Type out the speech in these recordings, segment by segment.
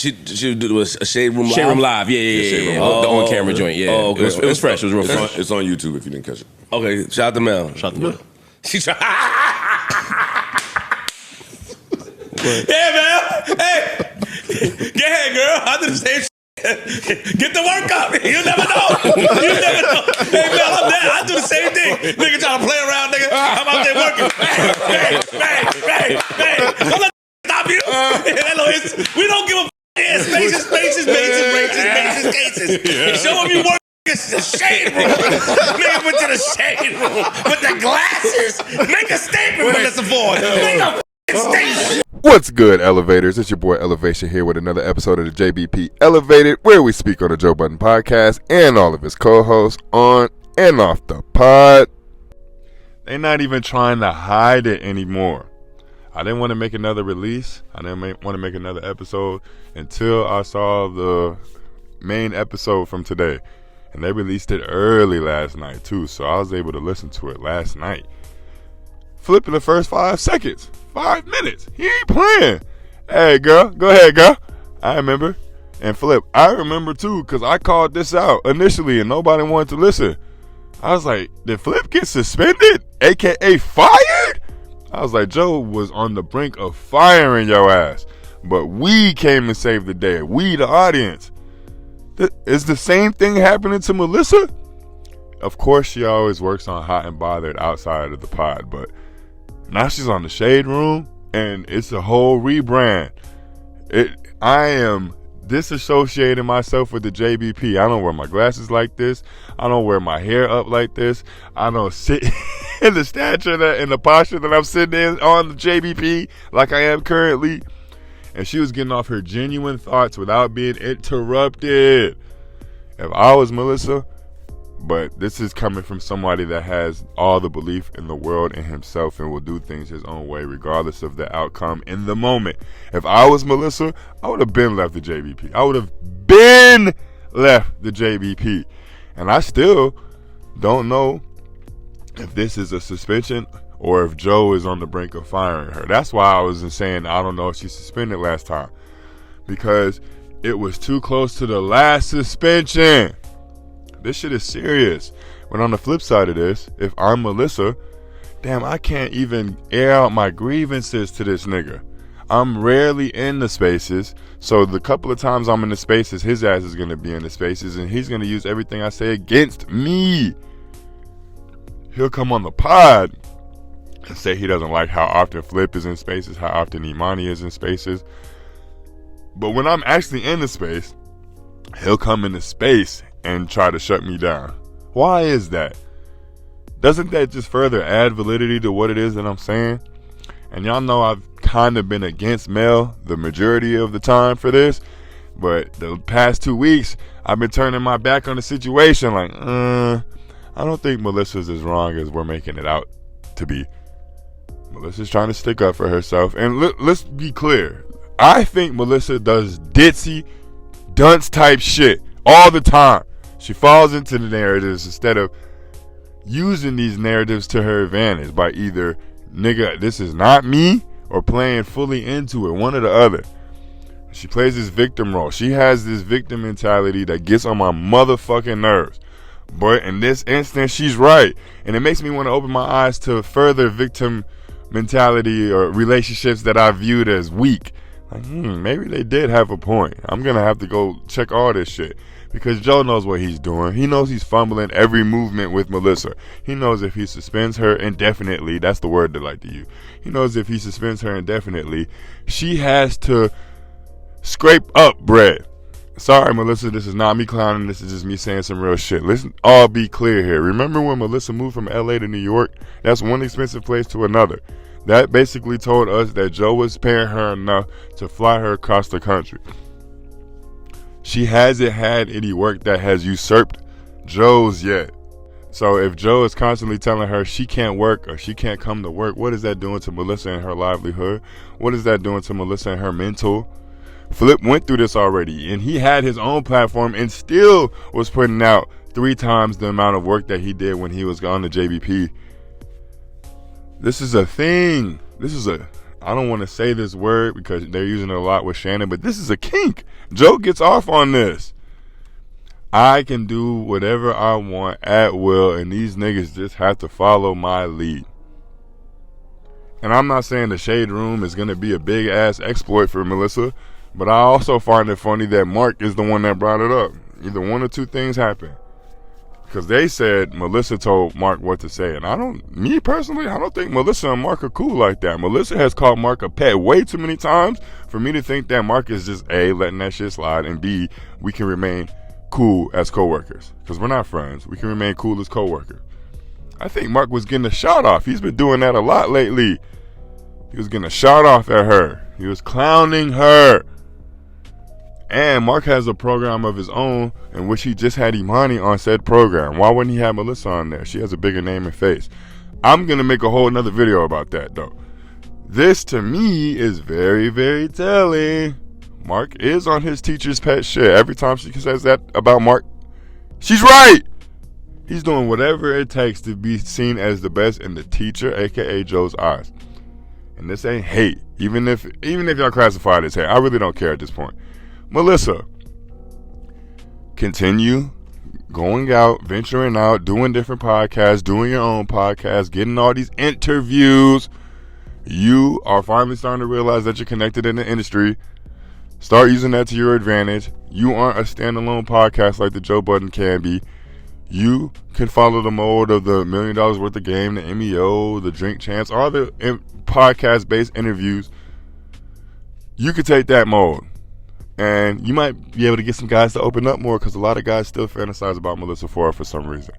She was a Shade Room Live? Shade Room Live, yeah. The on-camera joint, yeah. Oh, okay. It was fresh. It was real fresh. It's on YouTube if you didn't catch it. Okay, shout out to Mel. She tried. Yeah, Mel. Hey, go ahead, girl. I do the same shit. Get the work up. You never know. Hey, Mel, I'm there. I do the same thing. Nigga trying to play around, nigga. I'm out there working. Bang. Don't let stop you. We don't give a spaces, cases. Show them you work. It's the shade room. Nigga went to the shade room with the glasses. Make a statement, Melyssa Ford. Make a statement. What's good, elevators? It's your boy Elevation here with another episode of the JBP Elevated, where we speak on the Joe Budden podcast and all of his co-hosts on and off the pod. They're not even trying to hide it anymore. I didn't want to make another release. I didn't want to make another episode until I saw the main episode from today. And they released it early last night too, so I was able to listen to it last night. Flipping the first 5 seconds. 5 minutes. He ain't playing. Hey, girl. Go ahead, girl. I remember. And Flip, I remember too, because I called this out initially and nobody wanted to listen. I was like, did Flip get suspended? AKA fired? I was like, Joe was on the brink of firing your ass. But we came and saved the day. We, the audience. Is the same thing happening to Melyssa? Of course, she always works on Hot and Bothered outside of the pod, but now she's on the Shade Room, and it's a whole rebrand. I am disassociating myself with the JBP. I don't wear my glasses like this. I don't wear my hair up like this. I don't sit in the stature and the posture that I'm sitting in on the JBP like I am currently. And she was getting off her genuine thoughts without being interrupted. If I was Melyssa, but this is coming from somebody that has all the belief in the world in himself and will do things his own way regardless of the outcome in the moment. If I was Melyssa, I would have been left the JBP. I would have been left the JBP. And I still don't know if this is a suspension or if Joe is on the brink of firing her. That's why I was saying I don't know if she suspended last time. Because it was too close to the last suspension. This shit is serious. But on the flip side of this, if I'm Melyssa, damn, I can't even air out my grievances to this nigga. I'm rarely in the spaces. So the couple of times I'm in the spaces, his ass is going to be in the spaces. And he's going to use everything I say against me. He'll come on the pod and say he doesn't like how often Flip is in spaces, how often Imani is in spaces. But when I'm actually in the space, he'll come into space and try to shut me down. Why is that? Doesn't that just further add validity to what it is that I'm saying? And y'all know I've kind of been against Mel the majority of the time for this. But the past 2 weeks, I've been turning my back on the situation like, I don't think Melyssa's as wrong as we're making it out to be. Melyssa's trying to stick up for herself. And let's be clear. I think Melyssa does ditzy, dunce type shit all the time. She falls into the narratives instead of using these narratives to her advantage by either, nigga, this is not me, or playing fully into it, one or the other. She plays this victim role. She has this victim mentality that gets on my motherfucking nerves. But in this instance, she's right. And it makes me want to open my eyes to further victim mentality or relationships that I viewed as weak. Like, maybe they did have a point. I'm going to have to go check all this shit. Because Joe knows what he's doing. He knows he's fumbling every movement with Melyssa. He knows if he suspends her indefinitely, that's the word they like to use. He knows if he suspends her indefinitely, she has to scrape up bread. Sorry, Melyssa, this is not me clowning. This is just me saying some real shit. Listen, all be clear here. Remember when Melyssa moved from LA to New York? That's one expensive place to another. That basically told us that Joe was paying her enough to fly her across the country. She hasn't had any work that has usurped Joe's yet. So if Joe is constantly telling her she can't work or she can't come to work, what is that doing to Melyssa and her livelihood? What is that doing to Melyssa and her mental? Flip went through this already, and he had his own platform and still was putting out 3 times the amount of work that he did when he was on the JBP. This is a thing. This is I don't want to say this word because they're using it a lot with Shannon, but this is a kink. Joe gets off on this. I can do whatever I want at will, and these niggas just have to follow my lead. And I'm not saying the Shade Room is going to be a big-ass exploit for Melyssa, but I also find it funny that Mark is the one that brought it up. Either one or two things happen. Because they said Melyssa told Mark what to say. And me personally, I don't think Melyssa and Mark are cool like that. Melyssa has called Mark a pet way too many times for me to think that Mark is just A, letting that shit slide, and B, we can remain cool as co-workers. Because we're not friends. We can remain cool as co-workers. I think Mark was getting a shot off. He's been doing that a lot lately. He was getting a shot off at her. He was clowning her. And Mark has a program of his own in which he just had Imani on said program. Why wouldn't he have Melyssa on there? She has a bigger name and face. I'm going to make a whole another video about that, though. This, to me, is very, very telling. Mark is on his teacher's pet shit. Every time she says that about Mark, she's right. He's doing whatever it takes to be seen as the best in the teacher, a.k.a. Joe's eyes. And this ain't hate. Even if y'all classify it as hate, I really don't care at this point. Melyssa, continue going out, venturing out, doing different podcasts, doing your own podcast, getting all these interviews. You are finally starting to realize that you're connected in the industry. Start using that to your advantage. You aren't a standalone podcast like the Joe Budden can be. You can follow the mode of the $1 million worth of game, the MEO, the Drink Champs, all the podcast-based interviews. You could take that mode. And you might be able to get some guys to open up more because a lot of guys still fantasize about Melyssa for some reason.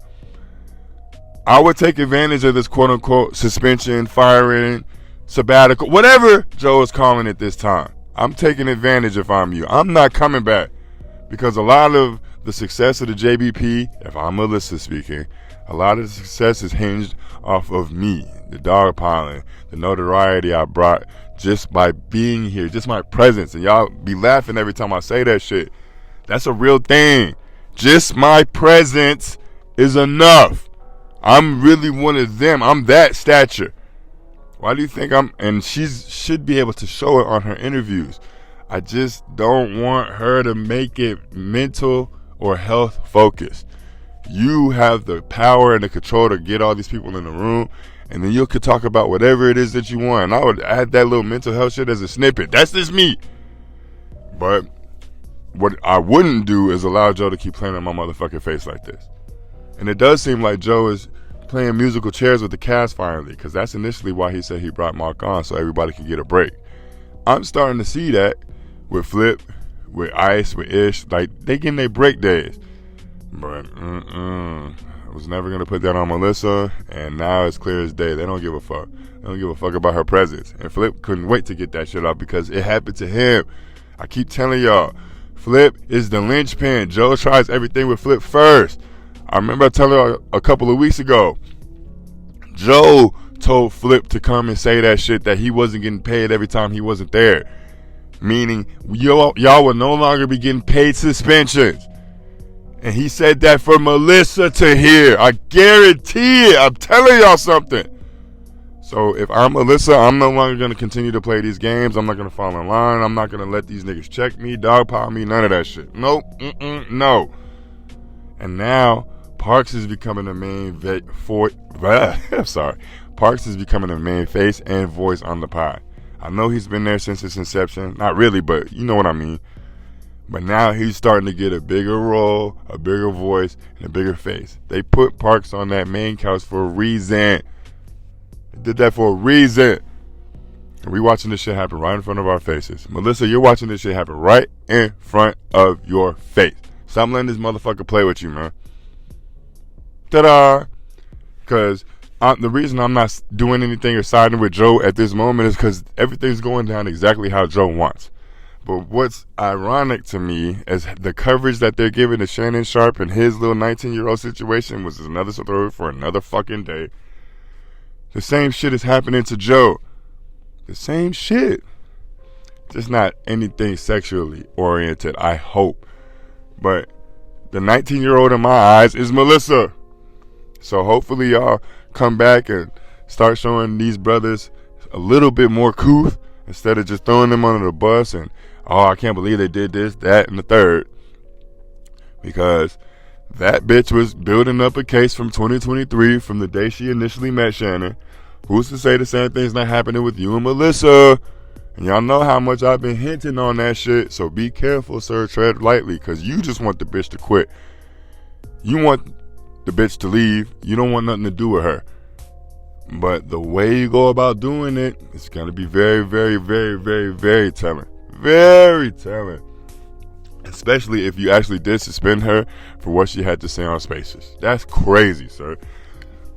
I would take advantage of this quote-unquote suspension, firing, sabbatical, whatever Joe is calling it this time. I'm taking advantage if I'm you. I'm not coming back because a lot of the success of the JBP, if I'm Melyssa speaking, a lot of the success is hinged off of me, the dogpiling, the notoriety I brought just by being here, just my presence. And y'all be laughing every time I say that shit. That's a real thing. Just my presence is enough. I'm really one of them. I'm that stature. Why do you think and she should be able to show it on her interviews. I just don't want her to make it mental or health focused. You have the power and the control to get all these people in the room, and then you could talk about whatever it is that you want. And I would add that little mental health shit as a snippet. That's just me. But what I wouldn't do is allow Joe to keep playing in my motherfucking face like this. And it does seem like Joe is playing musical chairs with the cast finally, because that's initially why he said he brought Mark on, so everybody could get a break. I'm starting to see that with Flip, with Ice, with Ish. Like, they getting their break days. But I was never going to put that on Melyssa, and now it's clear as day. They don't give a fuck. They don't give a fuck about her presence. And Flip couldn't wait to get that shit out because it happened to him. I keep telling y'all, Flip is the linchpin. Joe tries everything with Flip first. I remember telling her a couple of weeks ago, Joe told Flip to come and say that shit that he wasn't getting paid every time he wasn't there. Meaning, y'all will no longer be getting paid suspensions. And he said that for Melyssa to hear. I guarantee it. I'm telling y'all something. So if I'm Melyssa, I'm no longer going to continue to play these games. I'm not going to fall in line. I'm not going to let these niggas check me, dogpile me, none of that shit. Nope. No. And now, Parks is becoming the main Parks is becoming the main face and voice on the pod. I know he's been there since its inception. Not really, but you know what I mean. But now he's starting to get a bigger role, a bigger voice, and a bigger face. They put Parks on that main couch for a reason. They did that for a reason. And we watching this shit happen right in front of our faces. Melyssa, you're watching this shit happen right in front of your face. Stop letting this motherfucker play with you, man. Ta-da! Because the reason I'm not doing anything or siding with Joe at this moment is because everything's going down exactly how Joe wants. But what's ironic to me is the coverage that they're giving to Shannon Sharpe and his little 19-year-old situation was another story for another fucking day. The same shit is happening to Joe. The same shit. Just not anything sexually oriented, I hope. But the 19-year-old in my eyes is Melyssa. So hopefully y'all come back and start showing these brothers a little bit more couth instead of just throwing them under the bus and, oh, I can't believe they did this, that, and the third. Because that bitch was building up a case from 2023 from the day she initially met Shannon. Who's to say the same thing's not happening with you and Melyssa? And y'all know how much I've been hinting on that shit. So be careful, sir. Tread lightly, because you just want the bitch to quit. You want the bitch to leave. You don't want nothing to do with her. But the way you go about doing it, it's going to be very, very, very, very, very telling. Very telling. Especially if you actually did suspend her for what she had to say on Spaces. That's crazy, sir.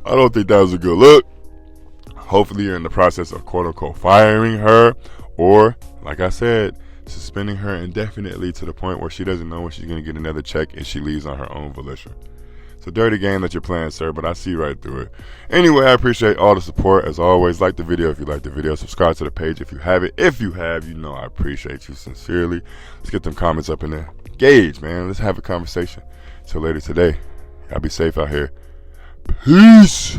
I don't think that was a good look. Hopefully you're in the process of quote-unquote firing her, or, like I said, suspending her indefinitely to the point where she doesn't know when she's going to get another check and she leaves on her own volition. It's a dirty game that you're playing, sir, but I see right through it. Anyway, I appreciate all the support. As always, like the video if you like the video. Subscribe to the page if you haven't. If you have, you know I appreciate you sincerely. Let's get them comments up in there. Gauge, man. Let's have a conversation. Till later today. Y'all be safe out here. Peace.